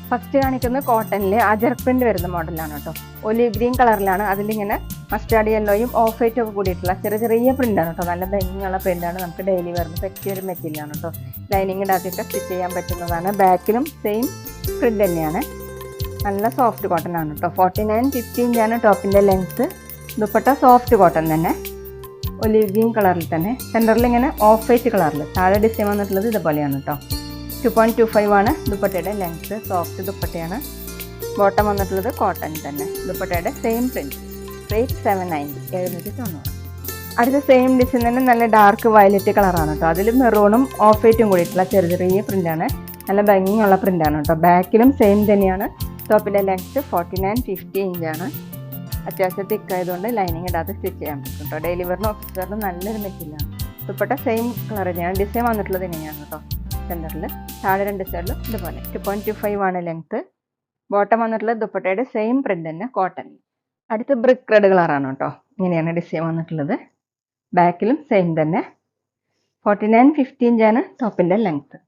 First കാണിക്കുന്നത് കോട്ടണിൽ അജർക്ക് print വരുന്ന മോഡലാണ് കേട്ടോ. ഒലിവ് ഗ്രീൻ കളറിലാണ്. അതിലിങ്ങനെ മസ്റ്റാർഡ് യെല്ലോയും ഓഫ് വൈറ്റും ഒക്കെ കൂടിയിട്ടുള്ള ചെറിയ പ്രിന്റാണ് കേട്ടോ. നല്ല ഭംഗിയുള്ള പ്രിന്റാണ്. നമുക്ക് ഡെയിലി വെയറിന് പറ്റിയ ഒരു മെറ്റീരിയലാണ് കേട്ടോ. ലൈനിങ് ഇടാത്തൊക്കെ സ്റ്റിച്ച് ചെയ്യാൻ പറ്റുന്നതാണ്. ബാക്കിലും സെയിം പ്രിന്റ് തന്നെയാണ്. നല്ല സോഫ്റ്റ് കോട്ടൺ ആണ് കേട്ടോ. 49-50 ഇഞ്ചാണ് ടോപ്പിൻ്റെ ലെങ്ത്ത്. ദുപ്പട്ട സോഫ്റ്റ് കോട്ടൺ തന്നെ, ഒലിവ് ഗ്രീൻ കളറിൽ തന്നെ. സെൻറ്ററിൽ ഇങ്ങനെ ഓഫ് വൈറ്റ് കളറിൽ താഴെ ഡിസൈൻ വന്നിട്ടുള്ളത് ഇതുപോലെയാണ് കേട്ടോ. 2.25 ആണ് ദുപ്പട്ടയുടെ ലെങ്ത്ത്. സോഫ്റ്റ് ദുപ്പട്ടയാണ്. ബോട്ടം വന്നിട്ടുള്ളത് കോട്ടൺ തന്നെ. ദുപ്പട്ടയുടെ സെയിം പ്രിന്റ്. റേറ്റ് 790, 790. അടുത്ത സെയിം ഡിസൈൻ തന്നെ നല്ല ഡാർക്ക് വയലറ്റ് കളറാണ് കേട്ടോ. അതിൽ മെറൂണും ഓഫ് വൈറ്റും കൂടിയിട്ടുള്ള ചെറിയ പ്രിന്റാണ്. നല്ല ഭംഗിയുള്ള പ്രിന്റാണ് കേട്ടോ. ബാക്കിലും സെയിം തന്നെയാണ്. ടോപ്പിൻ്റെ ലെങ്ത്ത് 49-50 ഇഞ്ചാണ്. അത്യാവശ്യം തിക്കായതുകൊണ്ട് ലൈനിങ് ഇടാതെ സ്റ്റിച്ച് ചെയ്യാൻ പറ്റും കേട്ടോ. ഡെയിലി വെയറിനും ഓഫീസ് വെയറിനും നല്ലൊരു മെറ്റീരിയലാണ്. ദുപ്പട്ട സെയിം കളർ തന്നെയാണ്. ഡിസൈൻ വന്നിട്ടുള്ളത് ഇങ്ങനെയാണ് കേട്ടോ. സെൻറ്ററിൽ താഴെ രണ്ട് സൈഡിലും ഇതുപോലെ 2.25 ആണ് ലെങ്ത്ത്. ബോട്ടം വന്നിട്ടുള്ളത് ദുപ്പട്ടയുടെ സെയിം പ്രിന്റ് തന്നെ, കോട്ടൺ. അടുത്ത് ബ്രിക്ക് റെഡ് കളറാണ് കേട്ടോ. ഇങ്ങനെയാണ് ഡിസൈൻ വന്നിട്ടുള്ളത്. ബാക്കിലും സെയിം തന്നെ. 49-50 ഇഞ്ചാണ് ടോപ്പിൻ്റെ ലെങ്ത്ത്.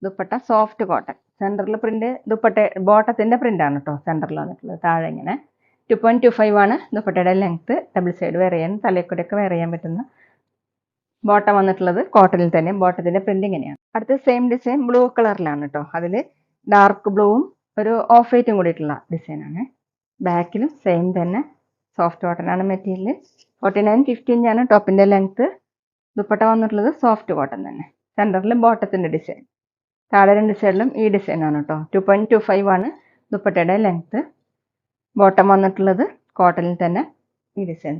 Dupatta soft cotton. സെൻറ്ററിൽ പ്രിന്റ് ദുപ്പട്ട ബോട്ടത്തിൻ്റെ പ്രിന്റാണ് കേട്ടോ. സെൻറ്ററിൽ വന്നിട്ടുള്ളത് താഴെ ഇങ്ങനെ 2.25 ആണ് ദുപ്പട്ടയുടെ ലെങ്ത്ത്. ഡബിൾ സൈഡ് വെയർ ചെയ്യാൻ, തലയൊക്കെ വെയർ ചെയ്യാൻ പറ്റുന്ന. ബോട്ടം വന്നിട്ടുള്ളത് കോട്ടണിൽ തന്നെ. ബോട്ടത്തിൻ്റെ പ്രിന്റ് ഇങ്ങനെയാണ്. അടുത്ത സെയിം ഡിസൈൻ ബ്ലൂ കളറിലാണ് കേട്ടോ. അതിൽ ഡാർക്ക് ബ്ലൂവും ഒരു ഓഫ് വൈറ്റും കൂടിയിട്ടുള്ള ഡിസൈനാണ്. ബാക്കിലും സെയിം തന്നെ. സോഫ്റ്റ് കോട്ടൺ ആണ് മെറ്റീരിയൽ. 49-50 ഇഞ്ചാണ് ടോപ്പിൻ്റെ ലെങ്ത്ത്. ദുപ്പട്ട വന്നിട്ടുള്ളത് സോഫ്റ്റ് കോട്ടൺ തന്നെ. സെൻറ്ററിൽ ബോട്ടത്തിൻ്റെ ഡിസൈൻ. താഴെ രണ്ട് സൈഡിലും ഈ ഡിസൈനാണ് കേട്ടോ. 2.25 ആണ് ദുപ്പട്ടയുടെ ലെങ്ത്ത്. ബോട്ടം വന്നിട്ടുള്ളത് കോട്ടണിൽ തന്നെ ഈ ഡിസൈൻ.